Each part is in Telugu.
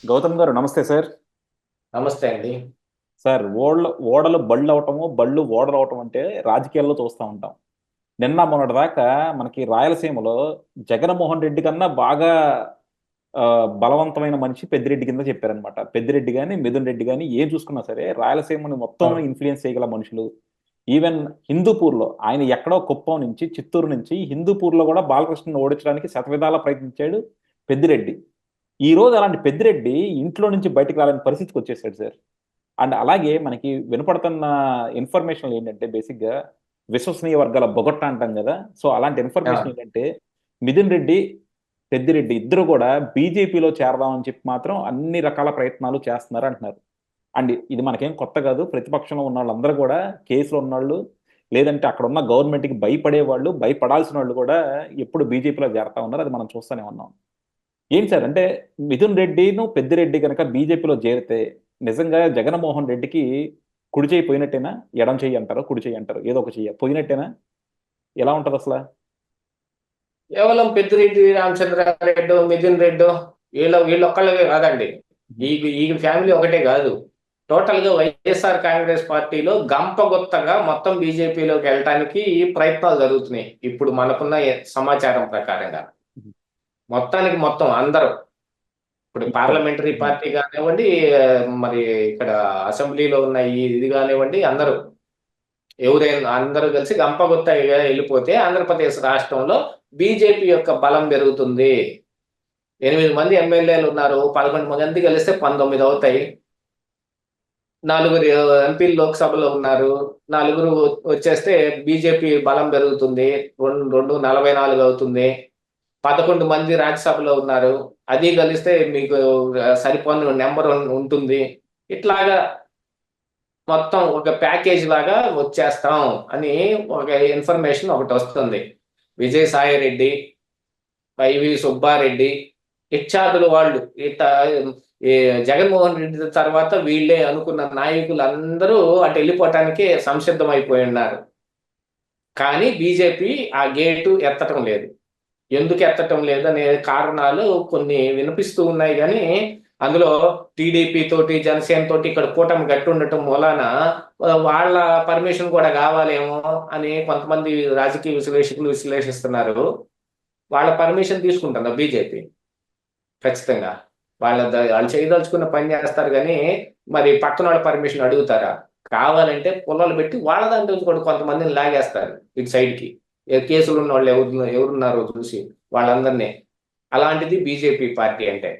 గౌతమ్ గారు నమస్తే సార్. నమస్తే అండి. సార్, ఓడలు బళ్ళు అవటము, బళ్ళు ఓడలు అవటం అంటే రాజకీయాల్లో చూస్తూ ఉంటాం. నిన్న మొన్నటి దాకా మనకి రాయలసీమలో జగన్మోహన్ రెడ్డి కన్నా బాగా బలవంతమైన మనిషి పెద్దిరెడ్డి కింద చెప్పారనమాట. పెద్దిరెడ్డి కానీ మిథున్ రెడ్డి కానీ ఏం చూసుకున్నా సరే రాయలసీమని మొత్తం అవును. ఇన్ఫ్లుయెన్స్ చేయగల మనుషులు. ఈవెన్ హిందూపూర్లో ఆయన ఎక్కడో కుప్పం నుంచి చిత్తూరు నుంచి హిందూపూర్లో కూడా బాలకృష్ణను ఓడించడానికి శతవిధాలా ప్రయత్నించాడు పెద్దిరెడ్డి. ఈ రోజు అలాంటి పెద్దిరెడ్డి ఇంట్లో నుంచి బయటకు రాలేని పరిస్థితికి వచ్చేసాడు సార్. అండ్ అలాగే మనకి వినపడుతున్న ఇన్ఫర్మేషన్ ఏంటంటే బేసిక్గా విశ్వసనీయ వర్గాల బొగట్ట అంటాం కదా. సో అలాంటి ఇన్ఫర్మేషన్ అవును. ఏంటంటే మిథున్ రెడ్డి, పెద్దిరెడ్డి ఇద్దరు కూడా బీజేపీలో చేరదామని చెప్పి మాత్రం అన్ని రకాల ప్రయత్నాలు చేస్తున్నారు అంటున్నారు. అండ్ ఇది మనకేం కొత్త కాదు. ప్రతిపక్షంలో ఉన్న వాళ్ళందరూ కూడా, కేసులో ఉన్నవాళ్ళు, లేదంటే అక్కడ ఉన్న గవర్నమెంట్కి భయపడే వాళ్ళు, భయపడాల్సిన వాళ్ళు కూడా ఎప్పుడు బీజేపీలో చేరతా ఉన్నారు. అది మనం చూస్తూనే ఉన్నాం. ఏంటి సార్ అంటే మిథున్ రెడ్డిను పెద్దిరెడ్డి కనుక బీజేపీలో చేరితే నిజంగా జగన్మోహన్ రెడ్డికి కుడి చేయి పోయినట్టేనా, ఎడం చెయ్యి అంటారు, కుడి చెయ్యి అంటారు, ఏదో ఒక చెయ్యి పోయినట్టేనా, ఎలా ఉంటది అసలు? కేవలం పెద్దిరెడ్డి రామచంద్రారెడ్డి, మిథున్ రెడ్డి వీళ్ళొక్కళ్ళే కాదండి. ఈ ఈ ఫ్యామిలీ ఒకటే కాదు. టోటల్ గా వైఎస్ఆర్ కాంగ్రెస్ పార్టీలో గంపగుత్తగా మొత్తం బీజేపీలోకి వెళ్ళటానికి ప్రయత్నాలు జరుగుతున్నాయి. ఇప్పుడు మనకున్న సమాచారం ప్రకారంగా మొత్తానికి మొత్తం అందరూ, ఇప్పుడు పార్లమెంటరీ పార్టీ కానివ్వండి, మరి ఇక్కడ అసెంబ్లీలో ఉన్న ఇది కానివ్వండి, అందరూ ఎవరైనా అందరూ కలిసి గంపగుత్తగా వెళ్ళిపోతే ఆంధ్రప్రదేశ్ రాష్ట్రంలో బీజేపీ యొక్క బలం పెరుగుతుంది. 8 మంది ఎమ్మెల్యేలు ఉన్నారు, 11 మంది కలిస్తే 19 అవుతాయి. 4 ఎంపీలు లోక్సభలో ఉన్నారు, 4 వచ్చేస్తే బీజేపీ బలం పెరుగుతుంది. 44 అవుతుంది. 11 మంది రాజ్యసభలో ఉన్నారు, అది కలిస్తే మీకు సరిపోని నెంబర్ ఉంటుంది. ఇట్లాగా మొత్తం ఒక ప్యాకేజ్ లాగా వచ్చేస్తాం అని ఒక ఇన్ఫర్మేషన్ ఒకటి వస్తుంది. విజయసాయి రెడ్డి, వైవి సుబ్బారెడ్డి ఇచ్చాదులు వాళ్ళు ఈ జగన్మోహన్ రెడ్డి తర్వాత వీళ్ళే అనుకున్న నాయకులు అందరూ అటు వెళ్ళిపోవటానికి సంసిద్ధమైపోయి ఉన్నారు. కానీ బీజేపీ ఆ గేటు ఎత్తటం లేదు. ఎందుకు ఎత్తటం లేదు అనే కారణాలు కొన్ని వినిపిస్తూ ఉన్నాయి. కానీ అందులో టీడీపీ తోటి, జనసేన తోటి ఇక్కడ కూటమి గట్టి ఉండటం మూలాన వాళ్ళ పర్మిషన్ కూడా కావాలేమో అని కొంతమంది రాజకీయ విశ్లేషకులు విశ్లేషిస్తున్నారు. వాళ్ళ పర్మిషన్ తీసుకుంటుందా బీజేపీ? ఖచ్చితంగా వాళ్ళు చేయదలుచుకున్న పని చేస్తారు. కానీ మరి పక్కన వాళ్ళ పర్మిషన్ అడుగుతారా? కావాలంటే పుల్లలు పెట్టి వాళ్ళ దాంట్లో కూడా కొంతమందిని లాగేస్తారు ఇటు సైడ్కి. కేసులు ఉన్న వాళ్ళు ఎవరున్నారో చూసి వాళ్ళందరినీ. అలాంటిది బీజేపీ పార్టీ అంటే.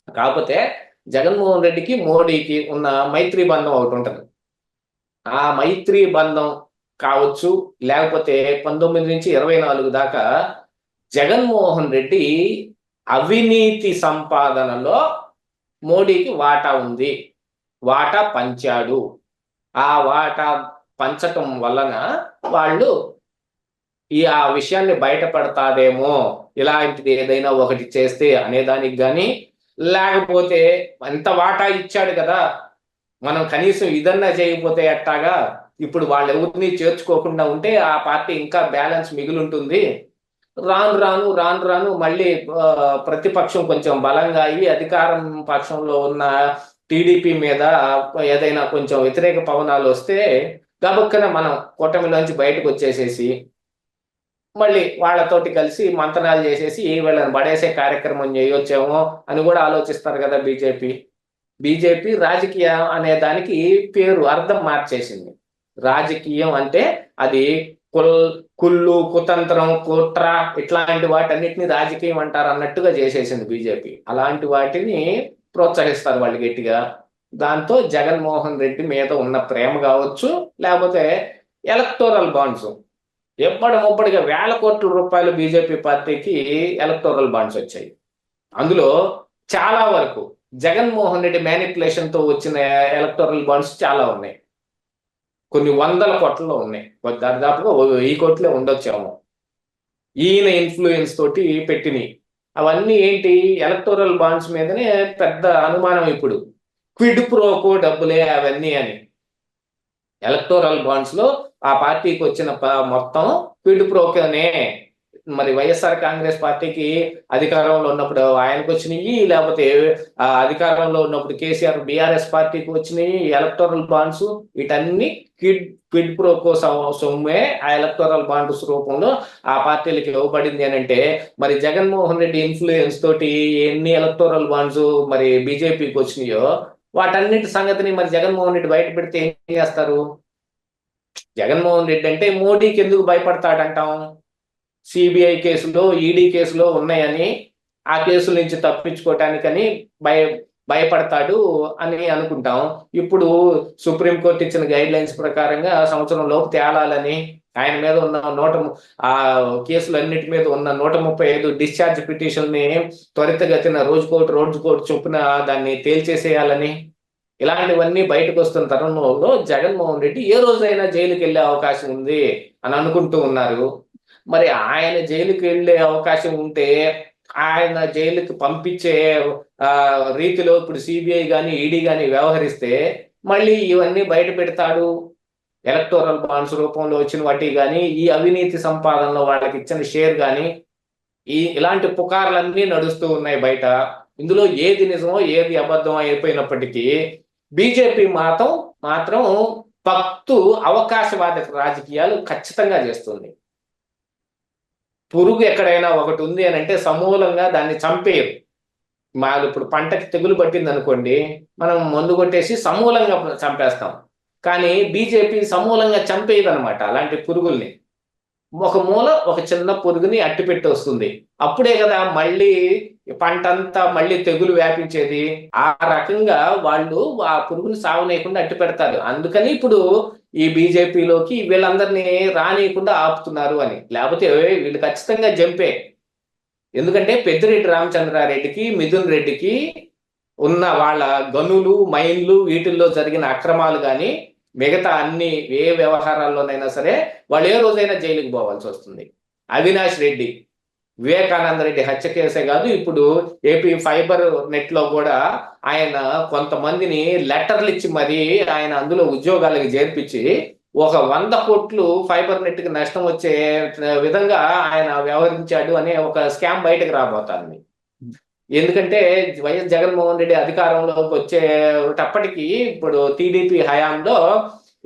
కాకపోతే జగన్మోహన్ రెడ్డికి, మోడీకి ఉన్న మైత్రి బంధం ఒకటి ఉంటుంది. ఆ మైత్రి బంధం కావచ్చు, లేకపోతే 19 నుంచి 24 దాకా జగన్మోహన్ రెడ్డి అవినీతి సంపాదనలో మోడీకి వాటా ఉంది, వాటా పంచాడు. ఆ వాటా పంచటం వలన వాళ్ళు ఆ విషయాన్ని బయటపడతాదేమో, ఇలాంటిది ఏదైనా ఒకటి చేస్తే అనేదానికి కానీ, లేకపోతే ఎంత వాటా ఇచ్చాడు కదా, మనం కనీసం ఇదన్నా చేయకపోతే ఎట్టాగా, ఇప్పుడు వాళ్ళు ఎవరిని చేర్చుకోకుండా ఉంటే ఆ పార్టీ ఇంకా బ్యాలెన్స్ మిగిలి ఉంటుంది. రాను రాను రాను రాను మళ్ళీ ప్రతిపక్షం కొంచెం బలంగా అయ్యి అధికారం పక్షంలో ఉన్న టీడీపీ మీద ఏదైనా కొంచెం వ్యతిరేక పవనాలు వస్తే గబక్కన మనం కూటమిలోంచి బయటకు వచ్చేసేసి మళ్ళీ వాళ్ళతోటి కలిసి మంతనాలు చేసేసి వీళ్ళని పడేసే కార్యక్రమం చేయొచ్చేమో అని కూడా ఆలోచిస్తారు కదా బీజేపీ. బీజేపీ రాజకీయం అనే దానికి పేరు అర్థం మార్చేసింది. రాజకీయం అంటే అది కుళ్ళు, కుతంత్రం, కుట్ర ఇట్లాంటి వాటన్నిటిని రాజకీయం అంటారు అన్నట్టుగా చేసేసింది బీజేపీ. అలాంటి వాటిని ప్రోత్సహిస్తారు వాళ్ళు గట్టిగా. దాంతో జగన్మోహన్ రెడ్డి మీద ఉన్న ప్రేమ కావచ్చు, లేకపోతే ఎలక్టోరల్ బాండ్స్ ముప్పటిగా వేల కోట్ల రూపాయలు బీజేపీ పార్టీకి ఎలక్టోరల్ బాండ్స్ వచ్చాయి. అందులో చాలా వరకు జగన్మోహన్ రెడ్డి మ్యానిపులేషన్ తో వచ్చిన ఎలక్టోరల్ బాండ్స్ చాలా ఉన్నాయి. కొన్ని వందల కోట్లలో ఉన్నాయి, దాదాపుగా 1000 కోట్లే ఉండొచ్చేమో ఈయన ఇన్ఫ్లుయెన్స్ తోటి పెట్టినవి. అవన్నీ ఏంటి, ఎలక్టోరల్ బాండ్స్ మీదనే పెద్ద అనుమానం ఇప్పుడు. క్విడ్ ప్రోకో డబ్బులే అవన్నీ అని. ఎలక్టోరల్ బాండ్స్ లో ఆ పార్టీకి వచ్చిన మొత్తం క్విడ్ ప్రోకోనే. మరి వైఎస్ఆర్ కాంగ్రెస్ పార్టీకి అధికారంలో ఉన్నప్పుడు ఆయనకు వచ్చినాయి, లేకపోతే అధికారంలో ఉన్నప్పుడు కేసీఆర్ బీఆర్ఎస్ పార్టీకి వచ్చినాయి ఎలక్టోరల్ బాండ్స్. వీటన్ని క్విడ్ ప్రోకో సొమ్మే ఆ ఎలక్టోరల్ బాండ్స్ రూపంలో ఆ పార్టీలకు ఇవ్వబడింది అని అంటే, మరి జగన్మోహన్ రెడ్డి ఇన్ఫ్లుయెన్స్ తోటి ఎన్ని ఎలక్టోరల్ బాండ్స్ మరి బీజేపీకి వచ్చినాయో వాటన్నిటి సంగతిని మరి జగన్మోహన్ రెడ్డి బయట పెడితే ఏం చేస్తారు? జగన్మోహన్ రెడ్డి అంటే మోడీకి ఎందుకు భయపడతాడంటాం? సిబిఐ కేసులో, ఈడీ కేసులో ఉన్నాయని, ఆ కేసుల నుంచి తప్పించుకోవటానికని భయపడతాడు అని అనుకుంటాం. ఇప్పుడు సుప్రీంకోర్టు ఇచ్చిన గైడ్ లైన్స్ ప్రకారంగా సంవత్సరం లోపు తేలాలని, ఆయన మీద ఉన్న ఆ కేసులన్నిటి మీద ఉన్న 135 డిశ్చార్జ్ పిటిషన్ ని త్వరితగతిన రోజుకోటి చొప్పున దాన్ని తేల్చేసేయాలని, ఇలాంటివన్నీ బయటకు వస్తున్న తరుణంలో జగన్మోహన్ రెడ్డి ఏ రోజైనా జైలుకి వెళ్ళే అవకాశం ఉంది అని అనుకుంటూ ఉన్నారు. మరి ఆయన జైలుకి వెళ్ళే అవకాశం ఉంటే ఆయన జైలుకి పంపించే రీతిలో ఇప్పుడు సిబిఐ కానీ ఈడీ కానీ వ్యవహరిస్తే మళ్ళీ ఇవన్నీ బయట పెడతాడు. ఎలక్టోరల్ బాండ్స్ రూపంలో వచ్చిన వాటి కానీ, ఈ అవినీతి సంపాదనలో వాళ్ళకి ఇచ్చిన షేర్ కానీ, ఇలాంటి పుకార్లన్నీ నడుస్తూ ఉన్నాయి బయట. ఇందులో ఏది నిజమో ఏది అబద్ధం అయిపోయినప్పటికీ బీజేపీ మాత్రం పక్తు అవకాశవాద రాజకీయాలు ఖచ్చితంగా చేస్తుంది. పురుగు ఎక్కడైనా ఒకటి ఉంది అని అంటే సమూలంగా దాన్ని చంపేయరు. ఇప్పుడు పంటకి తెగులు పట్టింది అనుకోండి, మనం మందు కొట్టేసి సమూలంగా చంపేస్తాం. కానీ బీజేపీ సమూలంగా చంపేయదు అనమాట అలాంటి పురుగుల్ని. ఒక మూల ఒక చిన్న పురుగుని అట్టిపెట్టి వస్తుంది. అప్పుడే కదా మళ్ళీ పంటంతా మళ్ళీ తెగులు వ్యాపించేది. ఆ రకంగా వాళ్ళు ఆ పురుగుని సావనేయకుండా అట్టి పెడతారు. అందుకని ఇప్పుడు ఈ బీజేపీలోకి వీళ్ళందరినీ రానియకుండా ఆపుతున్నారు అని. లేకపోతే వీళ్ళు ఖచ్చితంగా జంపే. ఎందుకంటే పెద్దిరెడ్డి రామచంద్రారెడ్డికి, మిథున్ రెడ్డికి ఉన్న వాళ్ళ గనులు, మైన్లు, వీటిల్లో జరిగిన అక్రమాలు కానీ, మిగతా అన్ని ఏ వ్యవహారాల్లోనైనా సరే వాళ్ళు ఏ రోజైనా జైలుకి పోవాల్సి వస్తుంది. అవినాష్ రెడ్డి, వివేకానంద రెడ్డి హత్య కేసే కాదు, ఇప్పుడు ఏపీ ఫైబర్ నెట్ లో కూడా ఆయన కొంతమందిని లెటర్లు ఇచ్చి మరి ఆయన అందులో ఉద్యోగాలకు చేర్పించి 100 కోట్లు ఫైబర్ నెట్ కి నష్టం వచ్చే విధంగా ఆయన వ్యవహరించాడు అనే ఒక స్కామ్ బయటకు రాబోతోంది. ఎందుకంటే వైఎస్ జగన్మోహన్ రెడ్డి అధికారంలోకి వచ్చేటప్పటికి ఇప్పుడు టీడీపీ హయాంలో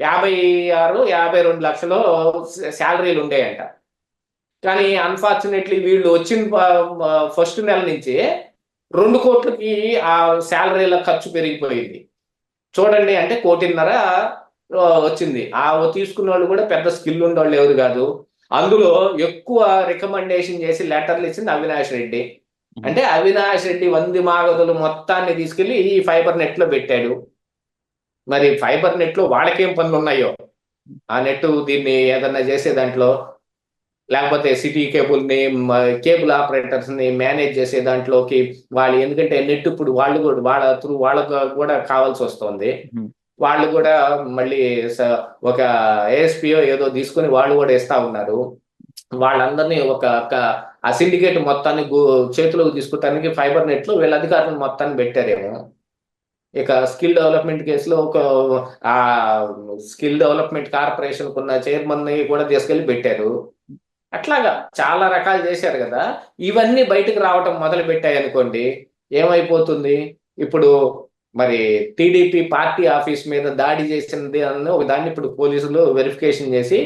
56-52 లక్షలు శాలరీలు ఉండేయంట. కానీ అన్ఫార్చునేట్లీ వీళ్ళు వచ్చిన ఫస్ట్ నెల నుంచి 2 కోట్లకి ఆ శాలరీల ఖర్చు పెరిగిపోయింది. చూడండి, అంటే 1.5 కోటి వచ్చింది. ఆ తీసుకున్న వాళ్ళు కూడా పెద్ద స్కిల్ ఉండేవాళ్ళు ఎవరు కాదు. అందులో ఎక్కువ రికమెండేషన్ చేసి లెటర్లు ఇచ్చింది అవినాష్ రెడ్డి. అంటే అవినాష్ రెడ్డి వంది మాగదులు మొత్తాన్ని తీసుకెళ్లి ఈ ఫైబర్ నెట్ లో పెట్టాడు. మరి ఫైబర్ నెట్ లో వాళ్ళకేం పనులు ఉన్నాయో, ఆ నెట్ దీన్ని ఏదన్నా చేసే దాంట్లో, లేకపోతే సిటీ కేబుల్ ఆపరేటర్స్ ని మేనేజ్ చేసే దాంట్లోకి వాళ్ళు, ఎందుకంటే నెట్ ఇప్పుడు వాళ్ళు కూడా వాళ్ళకు కూడా కావాల్సి వస్తుంది. వాళ్ళు కూడా మళ్ళీ ఒక ఏఎస్పిఓ ఏదో తీసుకుని వాళ్ళు కూడా ఇస్తా ఉన్నారు. వాళ్ళందరినీ ఆ సిండికేట్ మొత్తాన్ని చేతిలోకి తీసుకోవటానికి ఫైబర్ నెట్ లో వీళ్ళ అధికారులను మొత్తాన్ని పెట్టారేమో. ఇక స్కిల్ డెవలప్మెంట్ కేసులో ఆ స్కిల్ డెవలప్మెంట్ కార్పొరేషన్ కున్న చైర్మన్ ని కూడా తీసుకెళ్లి పెట్టారు. అట్లాగా చాలా రకాలు చేశారు కదా. ఇవన్నీ బయటకు రావటం మొదలు పెట్టాయి అనుకోండి, ఏమైపోతుంది? ఇప్పుడు మరి టీడీపీ పార్టీ ఆఫీస్ మీద దాడి చేసింది అన్న ఒక దాన్ని ఇప్పుడు పోలీసులు వెరిఫికేషన్ చేసి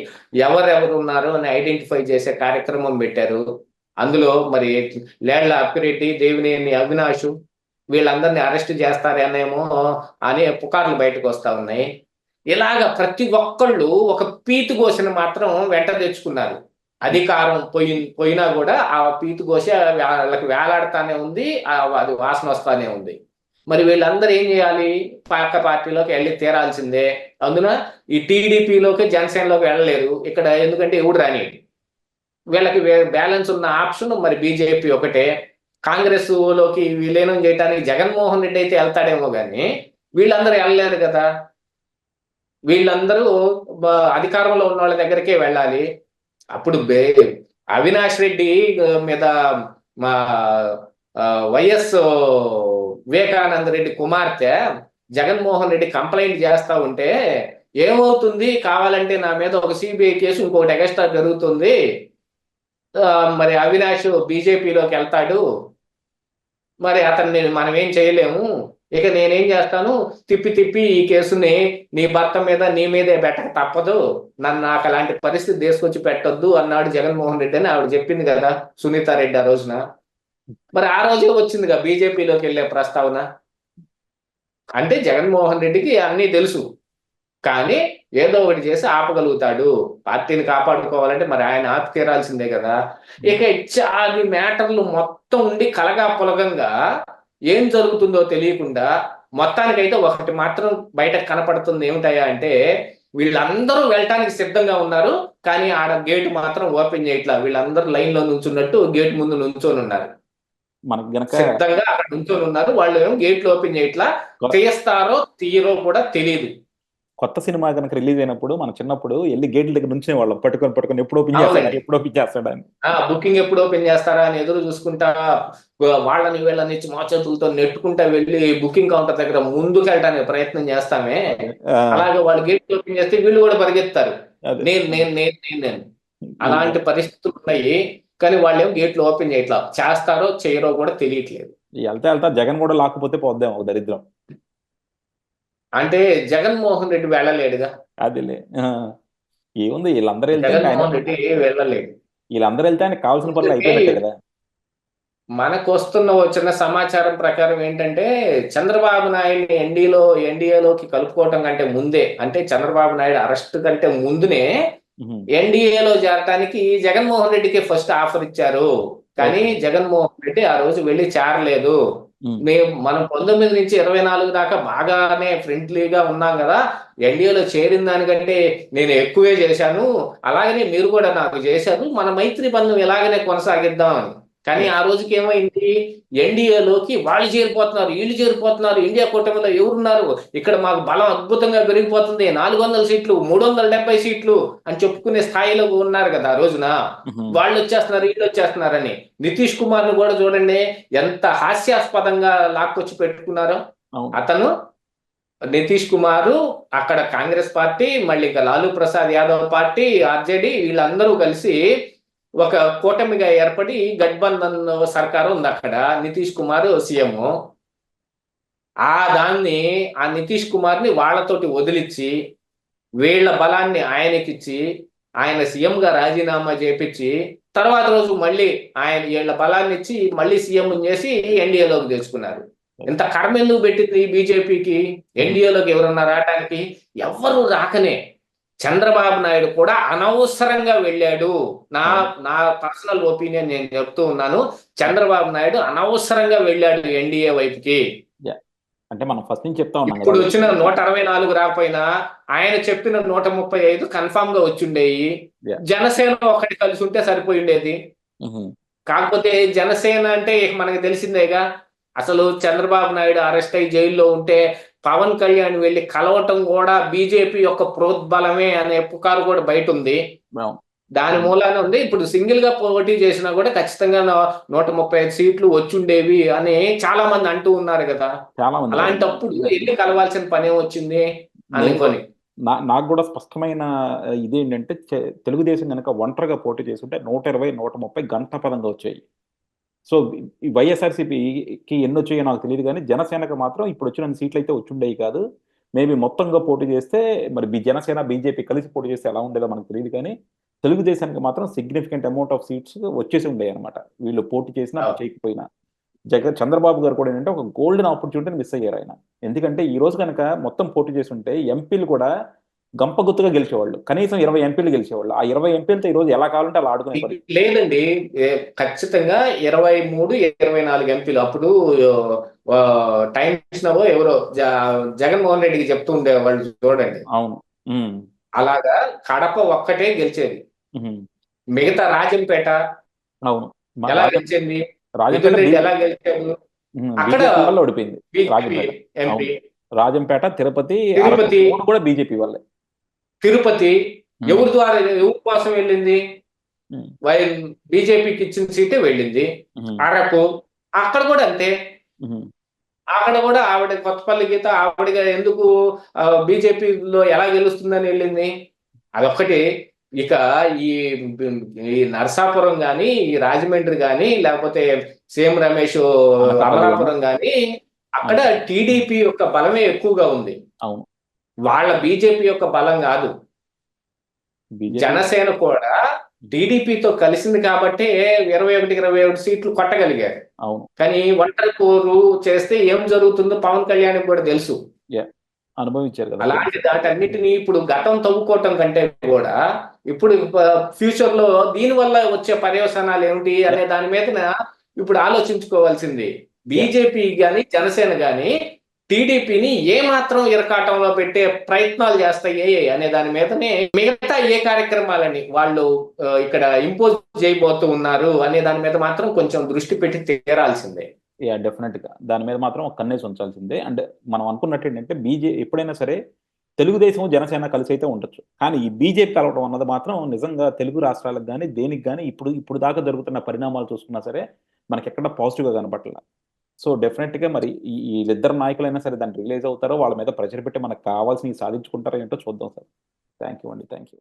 ఎవరెవరు ఉన్నారో అని ఐడెంటిఫై చేసే కార్యక్రమం పెట్టారు. అందులో మరి లేళ్ల అప్పిరెడ్డి, దేవినేని అవినాష్ వీళ్ళందరినీ అరెస్ట్ చేస్తారేనేమో అనే పుకార్లు బయటకు వస్తా ఉన్నాయి. ఇలాగ ప్రతి ఒక్కళ్ళు ఒక పీతు ఘోషను మాత్రం వెంట తెచ్చుకున్నారు. అధికారం పోయినా కూడా ఆ పీతు ఘోష వాళ్ళకి వేలాడుతానే ఉంది, అది వాసన వస్తానే ఉంది. మరి వీళ్ళందరూ ఏం చేయాలి? పక్క పార్టీలోకి వెళ్ళి తీరాల్సిందే. అందున ఈ టీడీపీలోకి, జనసేనలోకి వెళ్ళలేరు ఇక్కడ, ఎందుకంటే ఎవడు రానియండి. వీళ్ళకి బ్యాలెన్స్ ఉన్న ఆప్షన్ మరి బీజేపీ ఒకటే. కాంగ్రెస్ లోకి విలీనం చేయడానికి జగన్మోహన్ రెడ్డి అయితే వెళ్తాడేమో కానీ వీళ్ళందరూ వెళ్ళలేరు కదా. వీళ్ళందరూ అధికారంలో ఉన్న వాళ్ళ దగ్గరికే వెళ్ళాలి. అప్పుడు అవినాష్ రెడ్డి మీద మా వైఎస్ వివేకానంద రెడ్డి కుమార్తె జగన్మోహన్ రెడ్డి కంప్లైంట్ చేస్తా ఉంటే ఏమవుతుంది? కావాలంటే నా మీద ఒక సిబిఐ కేసు ఇంకొకటి ఎగస్ట్రా జరుగుతుంది, మరి అవినాష్ బీజేపీలోకి వెళ్తాడు, మరి అతన్ని మనం ఏం చేయలేము, ఇక నేనేం చేస్తాను, తిప్పి తిప్పి ఈ కేసుని నీ భర్త మీద నీ మీదే పెట్టక తప్పదు, నాకు అలాంటి పరిస్థితి తీసుకొచ్చి పెట్టొద్దు అన్నాడు జగన్మోహన్ రెడ్డి అని ఆవిడ చెప్పింది కదా సునీతారెడ్డి ఆ రోజున. మరి ఆ రోజే వచ్చిందిగా బీజేపీలోకి వెళ్ళే ప్రస్తావన. అంటే జగన్మోహన్ రెడ్డికి అన్నీ తెలుసు, కానీ ఏదో ఒకటి చేసి ఆపగలుగుతాడు. పార్టీని కాపాడుకోవాలంటే మరి ఆయన ఆపి తీరాల్సిందే కదా. ఇక అది మ్యాటర్లు మొత్తం ఉండి కలగా పొలగంగా ఏం జరుగుతుందో తెలియకుండా మొత్తానికైతే ఒకటి మాత్రం బయటకు కనపడుతుంది. ఏమిటయ్యా అంటే వీళ్ళందరూ వెళ్ళటానికి సిద్ధంగా ఉన్నారు, కానీ ఆడ గేట్ మాత్రం ఓపెన్ చేయట్లా. వీళ్ళందరూ లైన్ లో నుంచున్నట్టు గేట్ ముందు నుంచొని ఉన్నారు, మనకు గనక సిద్ధంగా అక్కడ నుంచొని ఉన్నారు. వాళ్ళు ఏమో గేట్లు ఓపెన్ చేయట్లా. తీస్తారో తీయరో కూడా తెలియదు. కొత్త సినిమా కనుక రిలీజ్ అయినప్పుడు మన చిన్నప్పుడు వెళ్ళి గేట్ల దగ్గర నుంచే వాళ్ళం పట్టుకొని ఎప్పుడు ఓపెన్ చేస్తాడా అవునండి. ఎప్పుడు ఓపెన్ చేస్తాడా అని. బుకింగ్ ఎప్పుడు ఓపెన్ చేస్తారా అని ఎదురు చూసుకుంటా, వాళ్ళని వీళ్ళని ఇచ్చి మా చేతులతో నెట్టుకుంటా వెళ్ళి బుకింగ్ కౌంటర్ దగ్గర ముందుకు వెళ్ళడానికి ప్రయత్నం చేస్తామే, ఆ, అలాగే వాళ్ళు గేట్ ఓపెన్ చేస్తే వీళ్ళు కూడా పరిగెత్తారు, అదే నేను నేను నేను నేను నేను. ఈ- అలాంటి పరిస్థితులు ఉన్నాయి, కానీ వాళ్ళు ఏమో గేట్లు ఓపెన్ చేయట్లా. చేస్తారో చేయరో కూడా తెలియట్లేదు. వెళ్తా వెళ్తా జగన్ కూడా లాక్కుపోతే పోద్దాం ఒక దరిద్రం. అంటే జగన్మోహన్ రెడ్డి వెళ్ళలేడుగా. అదేలే ఏముంది వీళ్ళందరూ వెళ్తే ఇంకా ఆయన జగన్మోహన్ రెడ్డి వెళ్ళలేడు. వీళ్ళందరూ వెళ్తే ఆయన కావాల్సిన పనులు ఎందుకంటే అయిపోయినట్టే కదా. మనకు వస్తున్న చిన్న సమాచారం ప్రకారం ఏంటంటే చంద్రబాబు నాయుడిని ఎన్డీఏలోకి కలుపుకోవటం కంటే ముందే, అంటే చంద్రబాబు నాయుడు అరెస్ట్ కంటే ముందునే ఉహుం. ఎన్డీఏలో చేరటానికి జగన్మోహన్ రెడ్డికి ఫస్ట్ ఆఫర్ ఇచ్చారు. కానీ ఓకే. జగన్మోహన్ రెడ్డి ఆ రోజు వెళ్ళి చేరలేదు. ఉమ్. మనం 19 నుంచి 24 దాకా బాగానే ఫ్రెండ్లీగా ఉన్నాం కదా, ఎన్డీఏలో చేరిన దానికంటే నేను ఎక్కువే చేశాను, అలాగనే మీరు కూడా నాకు చేశారు, మన మైత్రి బంధం ఎలాగనే కొనసాగిద్దాం అని. కానీ ఆ రోజుకి ఏమైంది, ఎన్డీఏలోకి వాళ్ళు చేరిపోతున్నారు, వీళ్ళు చేరిపోతున్నారు, ఇండియా కూటమిలో ఎవరున్నారు, ఇక్కడ మాకు బలం అద్భుతంగా పెరిగిపోతుంది, 400 సీట్లు 370 సీట్లు అని చెప్పుకునే స్థాయిలో ఉన్నారు కదా ఆ రోజున. ఉహుం. వాళ్ళు వచ్చేస్తున్నారు, వీళ్ళు వచ్చేస్తున్నారని. నితీష్ కుమార్ ను కూడా చూడండి ఎంత హాస్యాస్పదంగా లాక్కొచ్చి పెట్టుకున్నారో. అవును. అతను నితీష్ కుమార్ అక్కడ కాంగ్రెస్ పార్టీ, మళ్ళీ ఇంకా లాలూ ప్రసాద్ యాదవ్ పార్టీ, ఆర్జేడీ వీళ్ళందరూ కలిసి ఒక కూటమిగా ఏర్పడి గఠబంధన్ సర్కారు ఉంది అక్కడ. నితీష్ కుమార్ సీఎం. ఆ నితీష్ కుమార్ ని వాళ్ళతోటి వదిలిచ్చి వీళ్ళ బలాన్ని ఆయనకిచ్చి ఆయన సీఎం గా రాజీనామా చేపించి తర్వాత రోజు మళ్ళీ ఆయన వీళ్ళ బలాన్ని ఇచ్చి మళ్ళీ సీఎం చేసి ఎన్డీఏలోకి తెచ్చుకున్నారు. ఇంత కర్మ ఎందుకు పెట్టింది బీజేపీకి? ఎన్డీఏలోకి ఎవరన్నా రావటానికి ఎవ్వరు రాకనే చంద్రబాబు నాయుడు కూడా అనవసరంగా వెళ్ళాడు. నా అవును. నా పర్సనల్ ఒపీనియన్ నేను చెప్తూ ఉన్నాను, చంద్రబాబు నాయుడు అనవసరంగా వెళ్ళాడు ఎన్డీఏ వైపుకి. Yeah. అంటే మనం ఫస్ట్ నుంచి చెప్తా ఉన్నాం ఇప్పుడు కదా. వచ్చిన 164 రాకపోయినా ఆయన చెప్పిన 135 కన్ఫామ్ గా వచ్చిండేవి. Yeah. జనసేన ఒకటి కలిసి ఉంటే సరిపోయి ఉండేది. ఉహుం. కాకపోతే జనసేన అంటే ఇక మనకి తెలిసిందేగా, అసలు చంద్రబాబు నాయుడు అరెస్ట్ అయ్యి జైల్లో ఉంటే పవన్ కళ్యాణ్ వెళ్ళి కలవటం కూడా బీజేపీ యొక్క ప్రోద్బలమే అనే పుకారు కూడా బయట ఉంది. అవును. దాని మూలానే ఉంది. ఇప్పుడు సింగిల్ గా పోటీ చేసినా కూడా ఖచ్చితంగా 135 సీట్లు వచ్చుండేవి అని చాలా మంది అంటూ ఉన్నారు కదా. చాలా మంది అలాంటప్పుడు వెళ్ళి కలవాల్సిన పని వచ్చింది అనుకొని. నాకు కూడా స్పష్టమైన ఇదేంటంటే తెలుగుదేశం కనుక ఒంటరిగా పోటీ చేస్తుంటే 120, 130 గంట పదంగా వచ్చాయి. సో ఈ వైఎస్ఆర్సీపీకి ఎన్ని వచ్చాయో నాకు తెలియదు, కానీ జనసేనకు మాత్రం ఇప్పుడు వచ్చిన సీట్లు అయితే వచ్చుండేవి కాదు. మేబీ మొత్తంగా పోటీ చేస్తే మరి జనసేన బీజేపీ కలిసి పోటీ చేస్తే ఎలా ఉండేదో మనకు తెలియదు, కానీ తెలుగుదేశానికి మాత్రం సిగ్నిఫికెంట్ అమౌంట్ ఆఫ్ సీట్స్ వచ్చేసి ఉండేవి అనమాట, వీళ్ళు పోటీ చేసినా చేయకపోయినా. చంద్రబాబు గారు కూడా ఏంటంటే ఒక గోల్డెన్ ఆపర్చునిటీని మిస్ అయ్యారు ఆయన. ఎందుకంటే ఈ రోజు కనుక మొత్తం పోటీ చేసి ఉంటే ఎంపీలు కూడా గంపగుత్తుగా గెలిచేవాళ్ళు, కనీసం 20 ఎంపీలు గెలిచేవాళ్ళు. ఆ 20 ఎంపీలతో ఈ రోజు ఎలా కావాలంటే అలా ఆడుకునే పరిస్థితి. లేదండి, ఖచ్చితంగా 23, 24 ఎంపీలు. అప్పుడు టైమ్స్ నవో ఎవరో జగన్మోహన్ రెడ్డికి చెప్తూ ఉండేవాళ్ళు చూడండి. అవును. అలాగా కడప ఒక్కటే గెలిచేది, ఉహుం. మిగతా రాజంపేట అవును. ఎలా గెలిచింది, రాజంపేట మిథున్ రెడ్డి ఎలా గెలిచాడు అక్కడ బీజేపీ వల్ల ఓడిపోయింది. BJP Rajampet, MP. రాజంపేట, తిరుపతి కూడా బీజేపీ వల్లే. తిరుపతి ఎవరి ద్వారా, ఎవరి కోసం వెళ్ళింది? బీజేపీకి ఇచ్చిన సీటే వెళ్ళింది. అరకు అక్కడ కూడా అంతే. అక్కడ కూడా ఆవిడ కొత్తపల్లి గీత ఆవిడగా ఎందుకు బీజేపీలో ఎలా గెలుస్తుందని వెళ్ళింది? అదొక్కటి. ఇక ఈ ఈ నరసాపురం గాని, ఈ రాజమండ్రి గాని, లేకపోతే సీఎం రమేష్ అనకాపల్లి గాని అమలాపురం గాని, అక్కడ అవును టీడీపీ యొక్క బలమే ఎక్కువగా ఉంది. అవును వాళ్ళ బీజేపీ యొక్క బలం కాదు. బీజేపీ జనసేన కూడా టీడీపీతో కలిసింది కాబట్టే 21 సీట్లు కొట్టగలిగారు. అవును కానీ ఒంటరి పోరు చేస్తే ఏం జరుగుతుందో పవన్ కళ్యాణ్ కూడా తెలుసు. అనుభవించారు కదా అలాంటి తెలుసు. వాటన్నిటిని ఇప్పుడు గతం తవ్వుకోవటం కంటే కూడా ఇప్పుడు ఫ్యూచర్ లో దీని వల్ల వచ్చే పర్యవసానాలు ఏమిటి అనే దాని మీద ఇప్పుడు ఆలోచించుకోవాల్సింది. బీజేపీ గాని జనసేన గాని టీడీపీని ఏ మాత్రం ఇరకాటంలో పెట్టే ప్రయత్నాలు చేస్తాయి అనే దాని మీదనే మిగతా ఏ కార్యక్రమాలని వాళ్ళు ఇక్కడ ఇంపోజ్ చేయబోతూ ఉన్నారు అనే దాని మీద మాత్రం కొంచెం దృష్టి పెట్టి తీరాల్సిందే. డెఫినెట్ గా దాని మీద మాత్రం ఒక కన్నేసి ఉంచాల్సిందే. అండ్ మనం అనుకున్నట్టు ఏంటంటే ఎప్పుడైనా సరే తెలుగుదేశం జనసేన కలిసి అయితే ఉండొచ్చు, కానీ ఈ బీజేపీ కలవడం అన్నది మాత్రం నిజంగా తెలుగు రాష్ట్రాలకు కానీ దేనికి కానీ ఇప్పుడు దాకా జరుగుతున్న పరిణామాలు చూసుకున్నా సరే మనకి ఎక్కడ పాజిటివ్గా కనపట్ల. సో డెఫినెట్గా మరి వీళ్ళిద్దరు నాయకులైనా సరే దాన్ని రియలైజ్ అవుతారో, వాళ్ళ మీద ప్రెషర్ పెట్టి మనకు కావాల్సినవి సాధించుకుంటారో ఏంటో చూద్దాం సార్. థ్యాంక్ యూ అండి, థ్యాంక్ యూ.